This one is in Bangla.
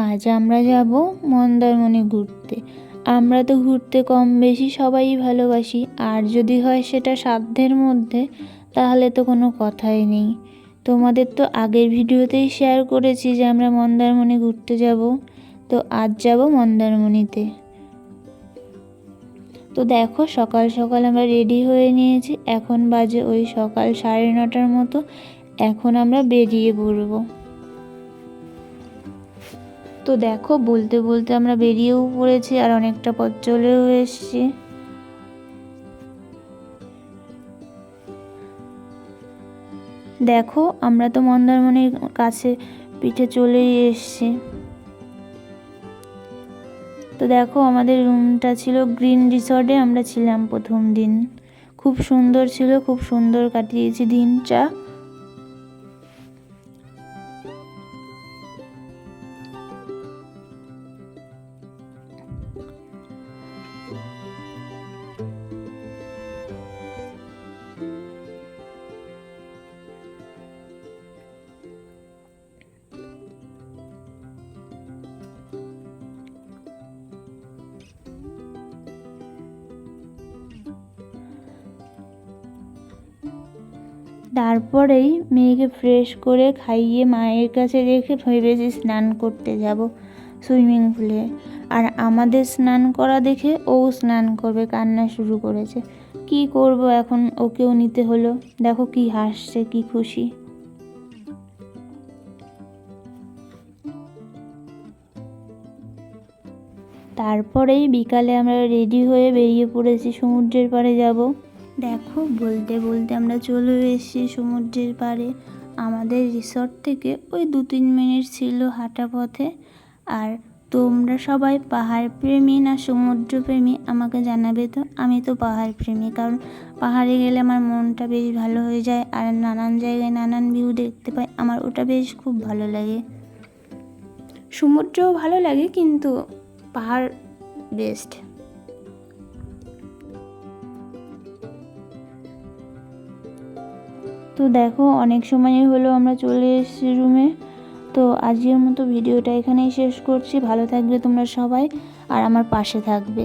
আজ আমরা যাব মন্দারমণি ঘুরতে। আমরা তো ঘুরতে কম বেশি সবাই ভালোবাসি, আর যদি হয় সেটা সাধ্যের মধ্যে, তাহলে তো কোনো কথাই নেই। তোমাদের তো আগের ভিডিওতেই শেয়ার করেছি যে আমরা মন্দারমণি ঘুরতে যাব। তো আজ যাব মন্দারমণিতে। তো দেখো, সকাল সকাল আমরা রেডি হয়ে নিয়েছি। এখন বাজে ওই সকাল 9:30টার মতো। এখন আমরা বেরিয়ে পড়বো। তো দেখো, বলতে বলতে আমরা বেরিয়েও পড়েছি আর অনেকটা পথ চলেও এসেছি। দেখো, আমরা তো মন্দারমণির কাছে পিঠে চলেই এসেছি। তো দেখো, আমাদের রুমটা ছিল গ্রিন রিসর্টে, আমরা ছিলাম প্রথম দিন। খুব সুন্দর ছিল, খুব সুন্দর কাটিয়েছি দিনটা। তারপরেই মেয়েকে ফ্রেশ করে খাইয়ে মায়ের কাছে রেখে ভেবেছি স্নান করতে যাব সুইমিং পুলে। আর আমাদের স্নান করা দেখে ও স্নান করবে, কান্না শুরু করেছে। কি করব এখন, ওকেও নিতে হলো। দেখো কি হাসছে, কি খুশি। তারপরেই বিকালে আমরা রেডি হয়ে বেরিয়ে পড়েছি, সমুদ্রের পাড়ে যাব। দেখো, বলতে বলতে আমরা চলে এসেছি সমুদ্রের পাড়ে। আমাদের রিসর্ট থেকে ওই 2-3 মিনিট ছিল হাঁটা পথে। আর তোমরা সবাই পাহাড় প্রেমী না সমুদ্র প্রেমী আমাকে জানাবে। তো আমি তো পাহাড় প্রেমী, কারণ পাহাড়ে গেলে আমার মনটা বেশ ভালো হয়ে যায় আর নানান জায়গায় নানান ভিউ দেখতে পাই। আমার ওটা বেশ খুব ভালো লাগে। সমুদ্রও ভালো লাগে, কিন্তু পাহাড় বেস্ট। তো দেখো, অনেক সময়ই হলো আমরা চলে এসেছি রুমে। তো আজকের মতো ভিডিওটা এখানেই শেষ করছি। ভালো থাকবে তোমরা সবাই আর আমার পাশে থাকবে।